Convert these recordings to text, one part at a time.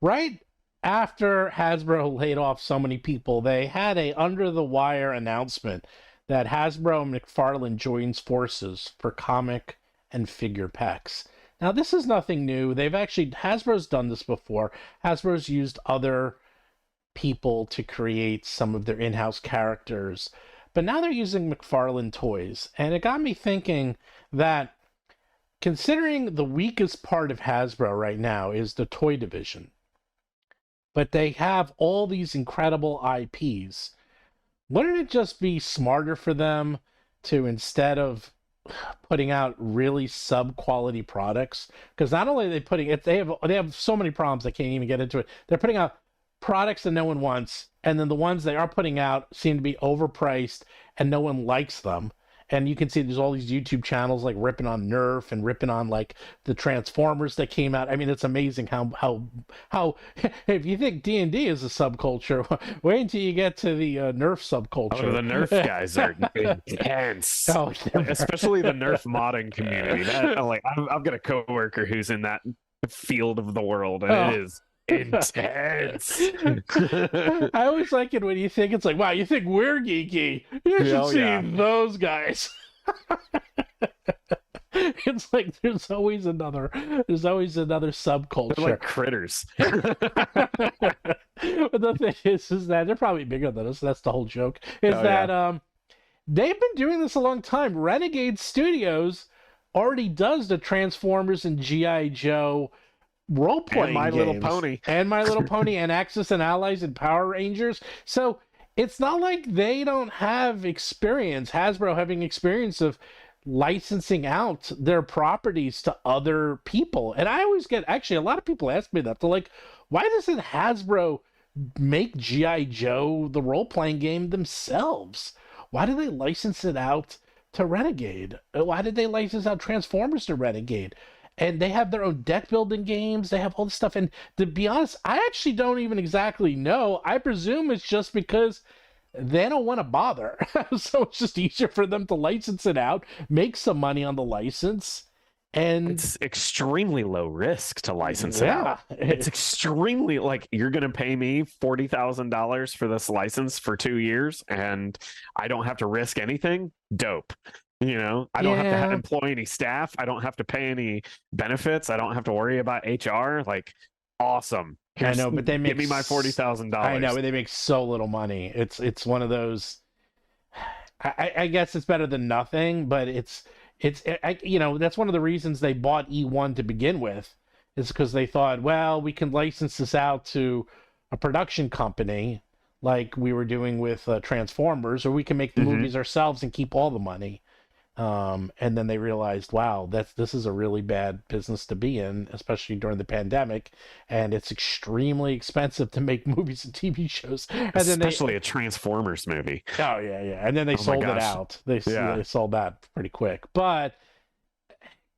right after Hasbro laid off so many people, they had a under the wire announcement that Hasbro and McFarlane joins forces for comic and figure packs. Now, this is nothing new. Hasbro's done this before. Hasbro's used other people to create some of their in-house characters, but now they're using McFarlane toys, and it got me thinking that considering the weakest part of Hasbro right now is the toy division, but they have all these incredible IPs. Wouldn't it just be smarter for them to, instead of putting out really sub-quality products, because not only are they putting it, they have so many problems I can't even get into it. They're putting out products that no one wants, and then the ones they are putting out seem to be overpriced and no one likes them. And you can see there's all these YouTube channels like ripping on Nerf and ripping on like the Transformers that came out. I mean, it's amazing how if you think D&D is a subculture, wait until you get to the Nerf subculture. Oh, the Nerf guys are intense. Oh, Especially the Nerf modding community. I've got a coworker who's in that field of the world, and it is intense. I always like it when you think it's like, wow, you think we're geeky. You should see those guys. It's like there's always another subculture. They're like critters. But the thing is that they're probably bigger than us. That's the whole joke. They've been doing this a long time. Renegade Studios already does the Transformers and G.I. Joe role-playing My games. Little Pony. And My Little Pony and Axis and Allies and Power Rangers. So it's not like they don't have experience, Hasbro having experience of licensing out their properties to other people. And I always get, actually, a lot of people ask me that. They're like, why doesn't Hasbro make G.I. Joe the role-playing game themselves? Why do they license it out to Renegade? Why did they license out Transformers to Renegade? And they have their own deck building games. They have all this stuff. And to be honest, I actually don't even exactly know. I presume it's just because they don't want to bother. So it's just easier for them to license it out, make some money on the license. And it's extremely low risk to license it out. It's extremely, like, you're going to pay me $40,000 for this license for 2 years and I don't have to risk anything. Dope. You know, I don't have to employ any staff. I don't have to pay any benefits. I don't have to worry about HR. Like, awesome. I know, but they give me my $40,000. I know, but they make so little money. It's one of those. I guess it's better than nothing, but that's one of the reasons they bought E1 to begin with, is because they thought, well, we can license this out to a production company like we were doing with Transformers, or we can make the movies ourselves and keep all the money. And then they realized, wow, this is a really bad business to be in, especially during the pandemic, and it's extremely expensive to make movies and TV shows. And especially a Transformers movie. Oh yeah. And then they sold it out. They sold that pretty quick. But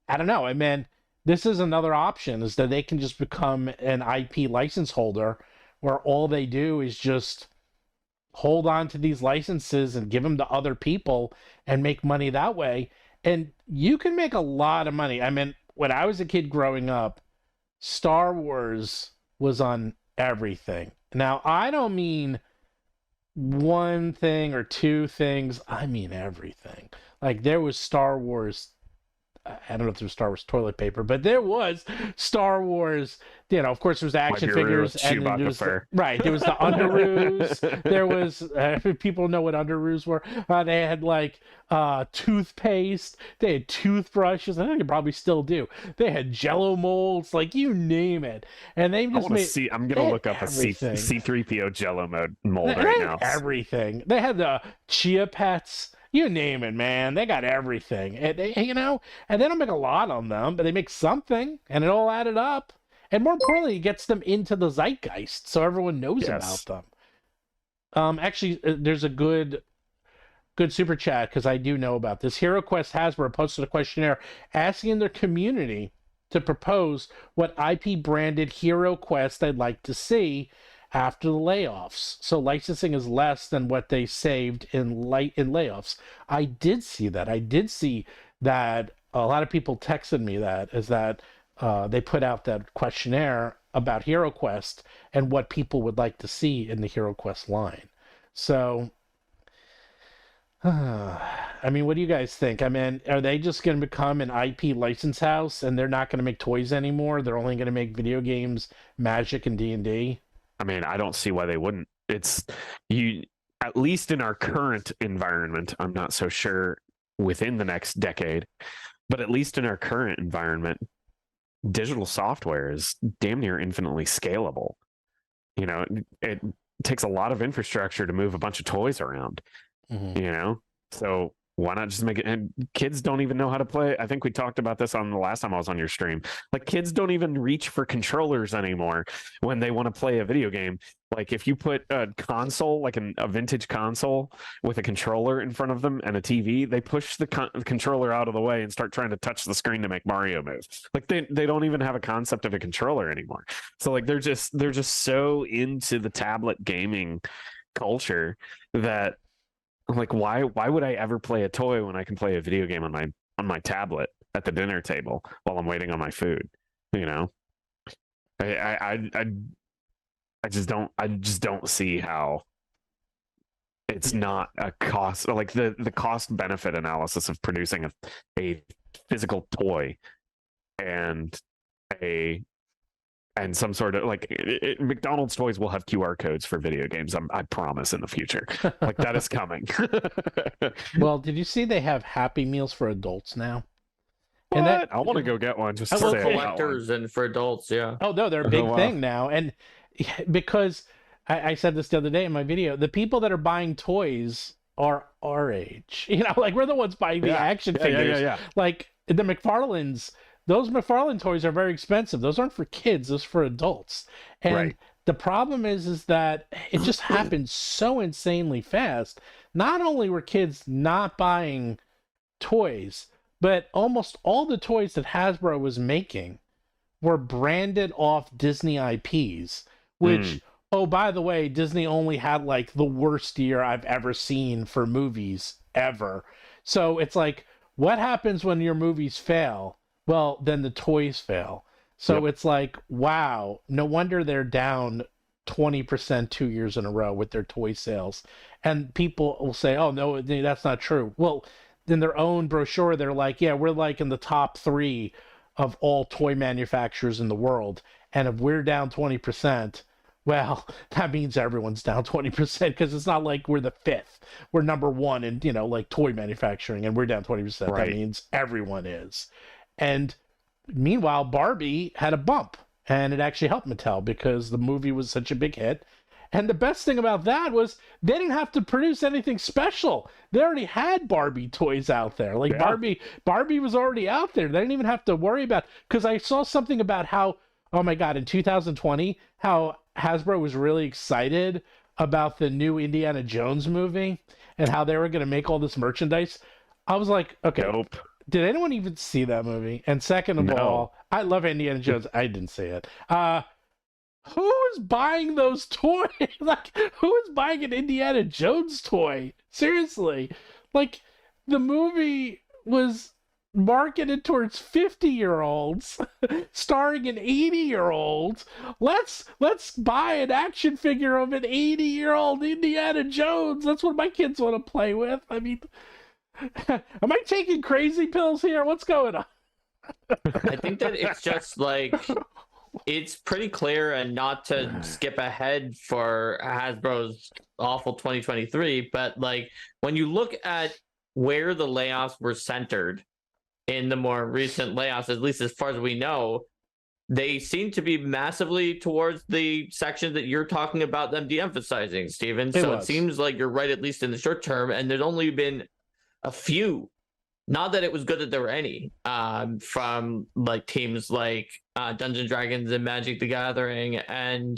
I don't know. I mean, this is another option, is that they can just become an IP license holder, where all they do is just hold on to these licenses and give them to other people and make money that way. And you can make a lot of money. I mean, when I was a kid growing up, Star Wars was on everything. Now, I don't mean one thing or two things. I mean everything. Like, there was Star Wars, I don't know if there was Star Wars toilet paper, but there was Star Wars, of course there was the action figures, and there was there was the underoos. There was, people know what underoos were. They had like toothpaste, they had toothbrushes, I think they probably still do. They had Jello molds, like, you name it. And they just I'm gonna look up everything. A C3PO Jello mold right now. Everything. They had the Chia Pets. You name it, man. They got everything. And they don't make a lot on them, but they make something, and it all added up. And more importantly, it gets them into the zeitgeist, so everyone knows about them. Actually, there's a good super chat, because I do know about this. HeroQuest Hasbro posted a questionnaire asking their community to propose what IP branded HeroQuest they'd like to see after the layoffs. So licensing is less than what they saved in layoffs. I did see that. I did see that a lot of people texted me that, is that they put out that questionnaire, about HeroQuest and what people would like to see in the HeroQuest line. So, I mean, what do you guys think? I mean, are they just going to become an IP license house and they're not going to make toys anymore? They're only going to make video games, Magic, and D&D? I mean, I don't see why they wouldn't. It's you, at least in our current environment. I'm not so sure within the next decade, but at least in our current environment, digital software is damn near infinitely scalable. You know, it takes a lot of infrastructure to move a bunch of toys around. You know, so why not just make it? And kids don't even know how to play. I think we talked about this on the last time I was on your stream. Like, kids don't even reach for controllers anymore when they want to play a video game. Like, if you put a console, like a vintage console with a controller in front of them and a TV, they push the controller out of the way and start trying to touch the screen to make Mario move. Like, they don't even have a concept of a controller anymore. So like they're just so into the tablet gaming culture that, like, why would I ever play a toy when I can play a video game on my tablet at the dinner table while I'm waiting on my food? You know, I just don't see how it's not a cost, like the cost benefit analysis of producing a physical toy and some sort of like McDonald's toys will have QR codes for video games. I promise in the future, like that is coming. Well, did you see they have Happy Meals for adults now? And that, I want to go get one just to for say collectors and for adults. Yeah. Oh no, they're a big thing now, and because I said this the other day in my video, the people that are buying toys are our age. You know, like we're the ones buying the action figures. Yeah. Like the McFarlanes. Those McFarlane toys are very expensive. Those aren't for kids. Those are for adults. And the problem is that it just happened so insanely fast. Not only were kids not buying toys, but almost all the toys that Hasbro was making were branded off Disney IPs, which, oh, by the way, Disney only had like the worst year I've ever seen for movies ever. So it's like, what happens when your movies fail? Well, then the toys fail. So it's like, wow, no wonder they're down 20% 2 years in a row with their toy sales. And people will say, oh, no, that's not true. Well, in their own brochure, they're like, yeah, we're like in the top 3 of all toy manufacturers in the world. And if we're down 20%, well, that means everyone's down 20% because it's not like we're the 5th. We're number 1 in, you know, like toy manufacturing and we're down 20%. That means everyone is. And meanwhile, Barbie had a bump, and it actually helped Mattel because the movie was such a big hit. And the best thing about that was they didn't have to produce anything special. They already had Barbie toys out there. Like Barbie was already out there. They didn't even have to worry about, because I saw something about how, oh my God, in 2020, how Hasbro was really excited about the new Indiana Jones movie and how they were going to make all this merchandise. I was like, okay. Nope. Did anyone even see that movie? And second of all, I love Indiana Jones. I didn't see it. Who is buying those toys? Like, who is buying an Indiana Jones toy? Seriously. Like, the movie was marketed towards 50-year-olds, starring an 80-year-old. Let's buy an action figure of an 80-year-old Indiana Jones. That's what my kids want to play with. I mean, am I taking crazy pills here? What's going on? I think that it's just like, it's pretty clear, and not to skip ahead for Hasbro's awful 2023, but like when you look at where the layoffs were centered in the more recent layoffs, at least as far as we know, they seem to be massively towards the section that you're talking about them de-emphasizing, Steven. So it seems like you're right, at least in the short term, and there's only been a few, not that it was good that there were any, from like teams like Dungeons & Dragons and Magic the Gathering, and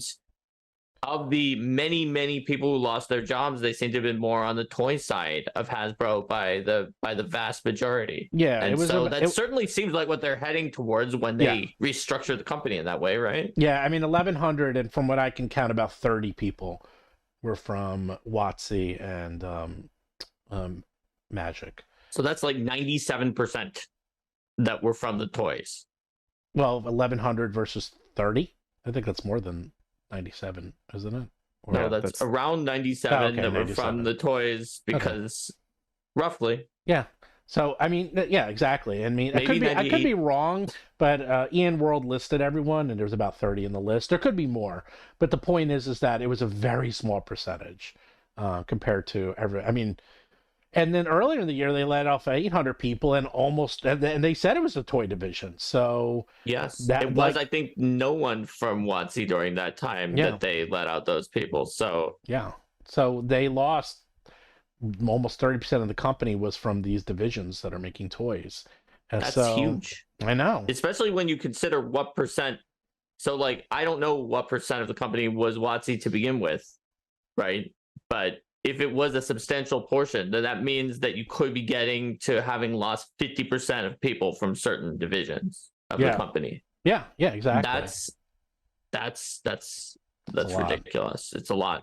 of the many people who lost their jobs, they seem to have been more on the toy side of Hasbro by the vast majority. Yeah, and that certainly seems like what they're heading towards when they restructure the company in that way, right? Yeah, I mean 1,100, and from what I can count, about 30 people were from WotC and Magic. So that's like 97% that were from the toys. Well, 1,100 versus 30. I think that's more than 97, isn't it? Or, No, Yeah, that's that's- around 97 okay, that were 97. from the toys because roughly. Yeah. So I mean, yeah, exactly. I mean, Maybe I could 98. be wrong, but Ian World listed everyone, and there's about 30 in the list. There could be more, but the point is that it was a very small percentage compared to every. I mean, and then earlier in the year they let off 800 people, and they said it was a toy division. So Yes, that, it was. like, I think no one from WotC during that time Yeah. that they let out those people. So yeah. So they lost almost 30% of the company was from these divisions that are making toys. And that's so, huge, I know. especially when you consider what percent. So, like, I don't know what percent of the company was WotC to begin with, right? But if it was a substantial portion, then that means that you could be getting to having lost 50% of people from certain divisions of the Yeah. company. Yeah, exactly. That's a lot. ridiculous. It's a lot.